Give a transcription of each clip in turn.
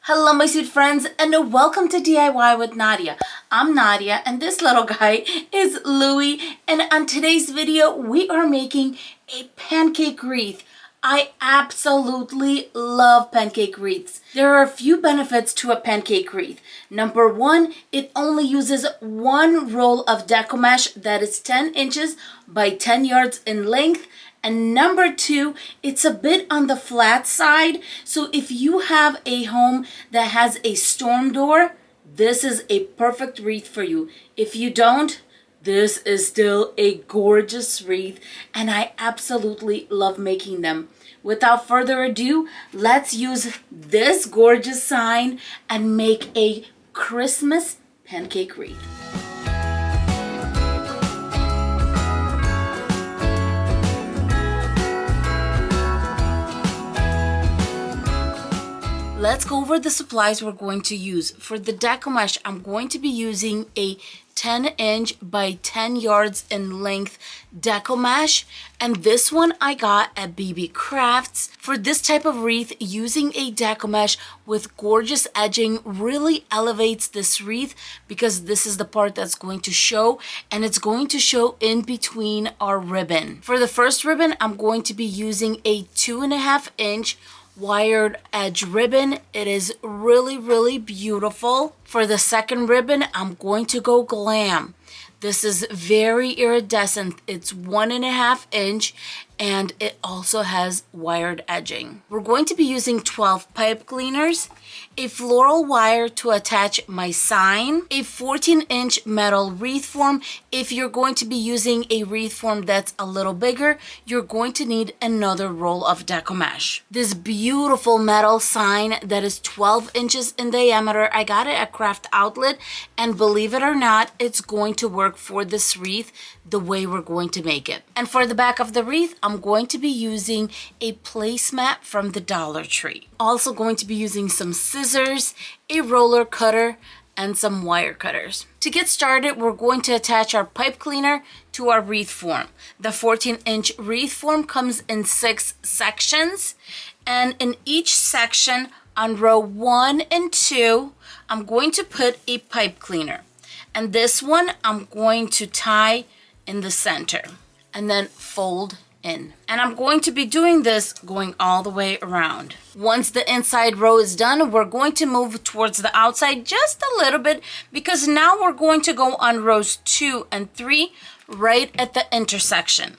Hello my sweet friends and welcome to DIY with Nadia. I'm Nadia and this little guy is Louie, and on today's video we are making a pancake wreath. I absolutely love pancake wreaths. There are a few benefits to a pancake wreath. Number one, it only uses one roll of Deco mesh that is 10 inches by 10 yards in length. And number two, it's a bit on the flat side. So if you have a home that has a storm door, this is a perfect wreath for you. If you don't, this is still a gorgeous wreath and I absolutely love making them. Without further ado, let's use this gorgeous sign and make a Christmas pancake wreath. Let's go over the supplies we're going to use. For the Deco mesh, I'm going to be using a 10-inch by 10 yards in length Deco mesh, and this one I got at BB Crafts. For this type of wreath, using a Deco mesh with gorgeous edging really elevates this wreath because this is the part that's going to show, and it's going to show in between our ribbon. For the first ribbon, I'm going to be using a 2.5-inch wired edge ribbon. It is really beautiful. For the second ribbon, I'm going to go glam. This is very iridescent. It's 1.5 inch and it also has wired edging. We're going to be using 12 pipe cleaners, a floral wire to attach my sign, a 14-inch metal wreath form. If you're going to be using a wreath form that's a little bigger, you're going to need another roll of Deco mesh. This beautiful metal sign that is 12 inches in diameter, I got it at Craft Outlet, and believe it or not, it's going to work for this wreath the way we're going to make it. And for the back of the wreath, I'm going to be using a placemat from the Dollar Tree. Also going to be using some scissors, a roller cutter, and some wire cutters. To get started, we're going to attach our pipe cleaner to our wreath form. The 14-inch wreath form comes in 6 sections, and in each section on row 1 and 2, I'm going to put a pipe cleaner. And this one I'm going to tie in the center and then fold in. And I'm going to be doing this going all the way around. Once the inside row is done, we're going to move towards the outside just a little bit because now we're going to go on rows 2 and 3 right at the intersection.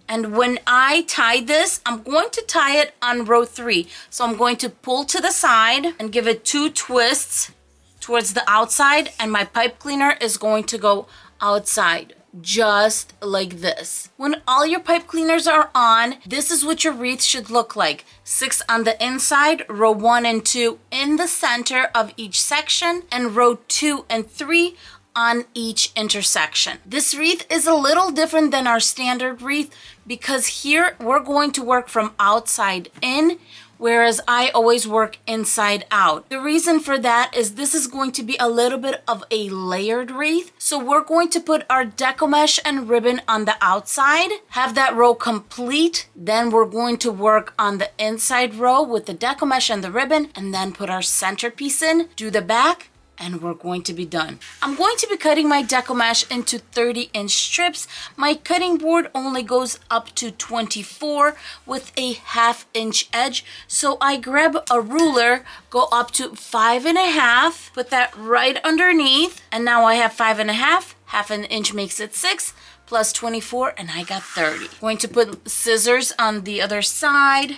And when I tie this, I'm going to tie it on row 3. So I'm going to pull to the side and give it 2 twists towards the outside, and my pipe cleaner is going to go outside just like this. When all your pipe cleaners are on, this is what your wreath should look like. 6 on the inside, row 1 and 2 in the center of each section, and row 2 and 3 on each intersection. This wreath is a little different than our standard wreath because here we're going to work from outside in, whereas I always work inside out. The reason for that is this is going to be a little bit of a layered wreath. So we're going to put our Deco mesh and ribbon on the outside, have that row complete, then we're going to work on the inside row with the Deco mesh and the ribbon, and then put our centerpiece in, do the back, and we're going to be done. I'm going to be cutting my Deco mesh into 30-inch strips. My cutting board only goes up to 24 with a 1/2-inch edge. So I grab a ruler, go up to 5.5, put that right underneath, and now I have 5.5. 1/2 inch makes it 6 plus 24, and I got 30. Going to put scissors on the other side,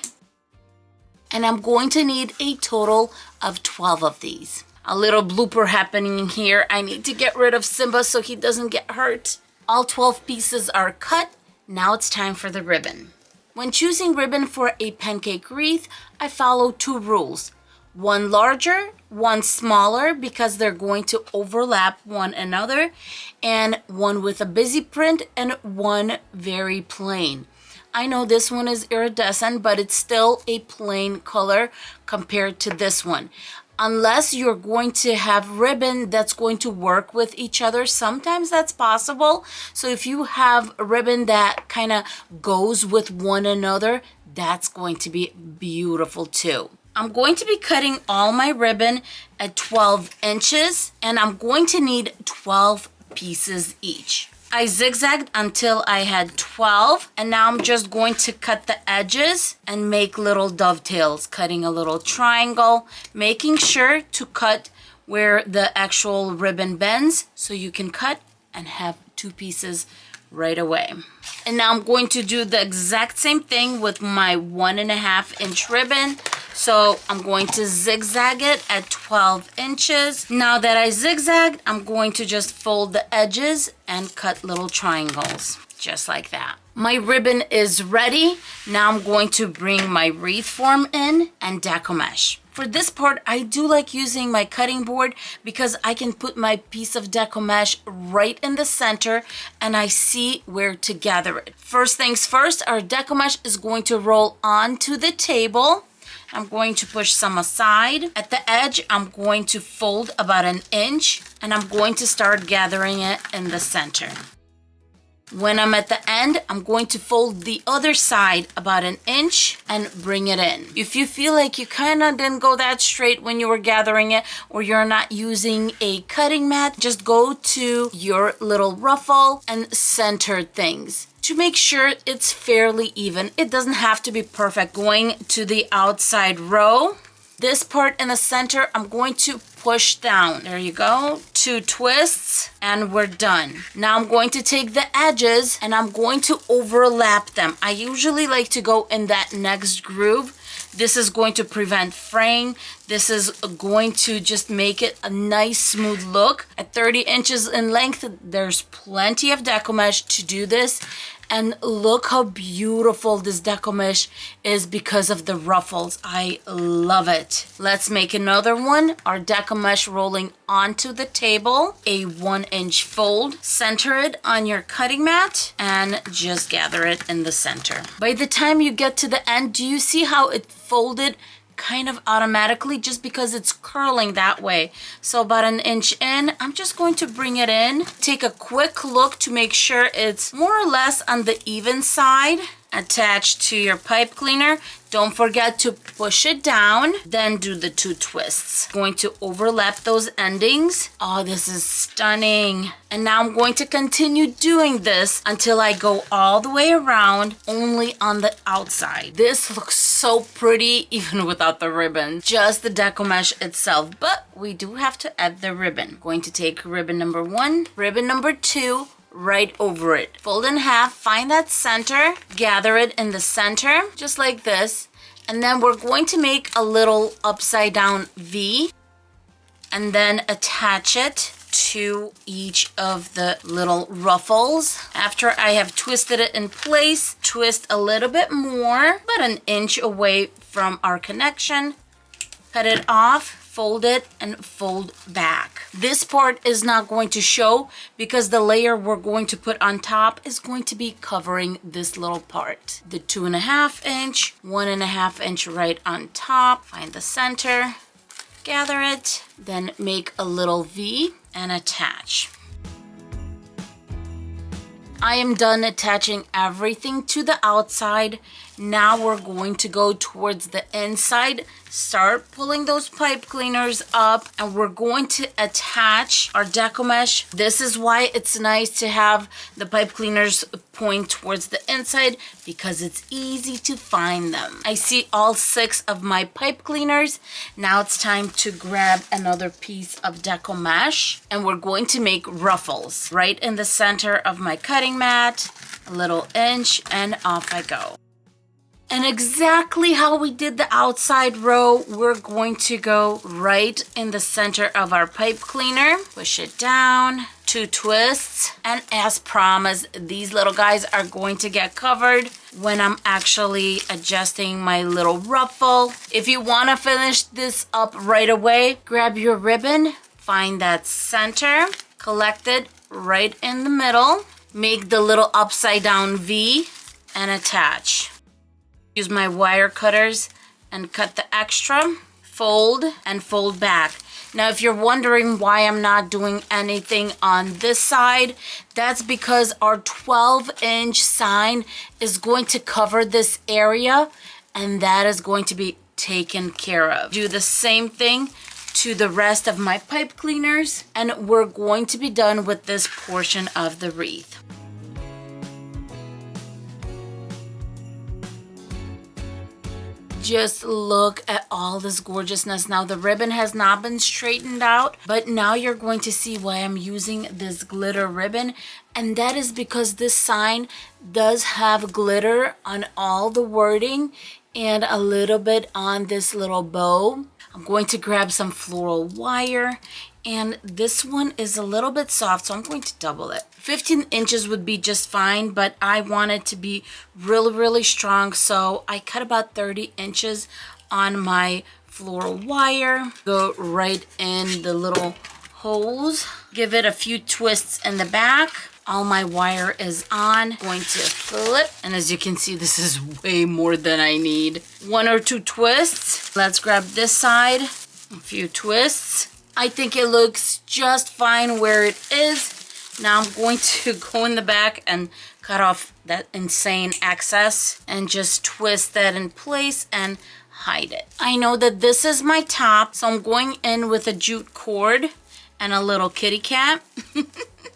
and I'm going to need a total of 12 of these. A little blooper happening here. I need to get rid of Simba so he doesn't get hurt. All 12 pieces are cut. Now it's time for the ribbon. When choosing ribbon for a pancake wreath, I follow 2 rules. One larger, one smaller because they're going to overlap one another, and one with a busy print and one very plain. I know this one is iridescent, but it's still a plain color compared to this one. Unless you're going to have ribbon that's going to work with each other, sometimes that's possible. So if you have a ribbon that kind of goes with one another, that's going to be beautiful too. I'm going to be cutting all my ribbon at 12 inches, and I'm going to need 12 pieces each. I zigzagged until I had 12, and now I'm just going to cut the edges and make little dovetails, cutting a little triangle, making sure to cut where the actual ribbon bends so you can cut and have 2 pieces right away. And now I'm going to do the exact same thing with my 1.5 inch ribbon. So I'm going to zigzag it at 12 inches. Now that I zigzagged, I'm going to just fold the edges and cut little triangles, just like that. My ribbon is ready. Now I'm going to bring my wreath form in and Deco mesh. For this part, I do like using my cutting board because I can put my piece of Deco mesh right in the center and I see where to gather it. First things first, our Deco mesh is going to roll onto the table. I'm going to push some aside. At the edge, I'm going to fold about 1 inch and I'm going to start gathering it in the center. When I'm at the end, I'm going to fold the other side about 1 inch and bring it in. If you feel like you kind of didn't go that straight when you were gathering it, or you're not using a cutting mat, just go to your little ruffle and center things to make sure it's fairly even. It doesn't have to be perfect. Going to the outside row, this part in the center, I'm going to push down. There you go. 2 twists and we're done. Now I'm going to take the edges and I'm going to overlap them. I usually like to go in that next groove. This is going to prevent fraying. This is going to just make it a nice smooth look. At 30 inches in length, there's plenty of Deco mesh to do this. And look how beautiful this Deco mesh is because of the ruffles. I love it. Let's make another one. Our Deco mesh rolling onto the table, a 1 inch fold. Center it on your cutting mat and just gather it in the center. By the time you get to the end, do you see how it folded kind of automatically just because it's curling that way? So about 1 inch in, I'm just going to bring it in. Take a quick look to make sure it's more or less on the even side. Attach to your pipe cleaner. Don't forget to push it down, then do the 2 twists. Going to overlap those endings. Oh, this is stunning. And now I'm going to continue doing this until I go all the way around, only on the outside. This looks so pretty even without the ribbon, just the Deco mesh itself, but we do have to add the ribbon. Going to take ribbon number 1, ribbon number 2, right over it. Fold in half, find that center, gather it in the center, just like this. And then we're going to make a little upside down V and then attach it to each of the little ruffles. After I have twisted it in place, twist a little bit more, about 1 inch away from our connection. Cut it off. Fold it and fold back. This part is not going to show because the layer we're going to put on top is going to be covering this little part. The 2.5 inch, 1.5 inch right on top. Find the center, gather it, then make a little V and attach. I am done attaching everything to the outside. Now we're going to go towards the inside, start pulling those pipe cleaners up, and we're going to attach our Deco mesh. This is why it's nice to have the pipe cleaners point towards the inside because it's easy to find them. I see all 6 of my pipe cleaners. Now it's time to grab another piece of Deco mesh and we're going to make ruffles right in the center of my cutting mat, a little inch, and off I go. And exactly how we did the outside row, we're going to go right in the center of our pipe cleaner. Push it down, 2 twists, and as promised, these little guys are going to get covered when I'm actually adjusting my little ruffle. If you want to finish this up right away, grab your ribbon, find that center, collect it right in the middle, make the little upside down V, and attach. Use my wire cutters and cut the extra, fold and fold back. Now, if you're wondering why I'm not doing anything on this side, that's because our 12-inch sign is going to cover this area, and that is going to be taken care of. Do the same thing to the rest of my pipe cleaners, and we're going to be done with this portion of the wreath. Just look at all this gorgeousness. Now the ribbon has not been straightened out, but now you're going to see why I'm using this glitter ribbon. And that is because this sign does have glitter on all the wording and a little bit on this little bow. I'm going to grab some floral wire, and this one is a little bit soft, so I'm going to double it. 15 inches would be just fine, but I want it to be really strong, so I cut about 30 inches on my floral wire. Go right in the little holes. Give it a few twists in the back. All my wire is on. Going to flip, and as you can see, this is way more than I need. 1 or 2 twists. Let's grab this side. A few twists. I think it looks just fine where it is. Now I'm going to go in the back and cut off that insane excess and just twist that in place and hide it. I know that this is my top, so I'm going in with a jute cord and a little kitty cat.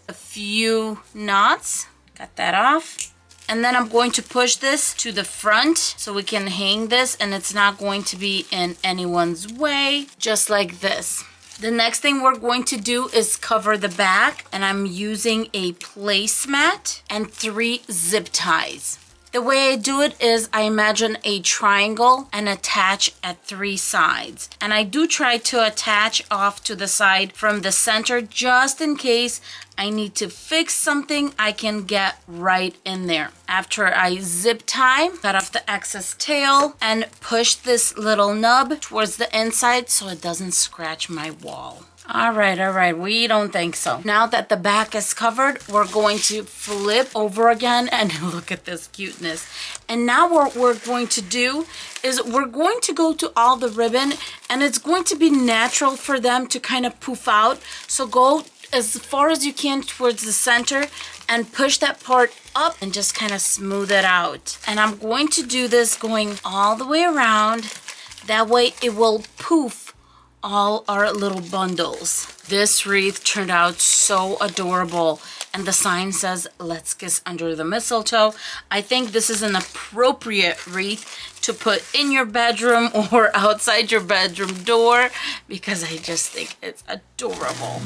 A few knots. Cut that off. And then I'm going to push this to the front so we can hang this and it's not going to be in anyone's way, just like this. The next thing we're going to do is cover the back, and I'm using a placemat and 3 zip ties. The way I do it is I imagine a triangle and attach at 3 sides. And I do try to attach off to the side from the center just in case I need to fix something I can get right in there. After I zip tie, cut off the excess tail and push this little nub towards the inside so it doesn't scratch my wall. All right, we don't think so. Now that the back is covered, we're going to flip over again and look at this cuteness. And now what we're going to do is we're going to go to all the ribbon, and it's going to be natural for them to kind of poof out. So go as far as you can towards the center and push that part up and just kind of smooth it out. And I'm going to do this going all the way around. That way it will poof all our little bundles. This wreath turned out so adorable, and the sign says, "Let's kiss under the mistletoe." I think this is an appropriate wreath to put in your bedroom or outside your bedroom door because I just think it's adorable.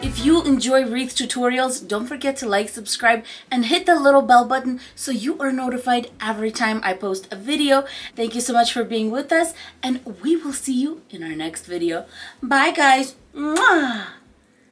If you enjoy wreath tutorials, don't forget to like, subscribe, and hit the little bell button so you are notified every time I post a video. Thank you so much for being with us, and we will see you in our next video. Bye, guys. Mwah!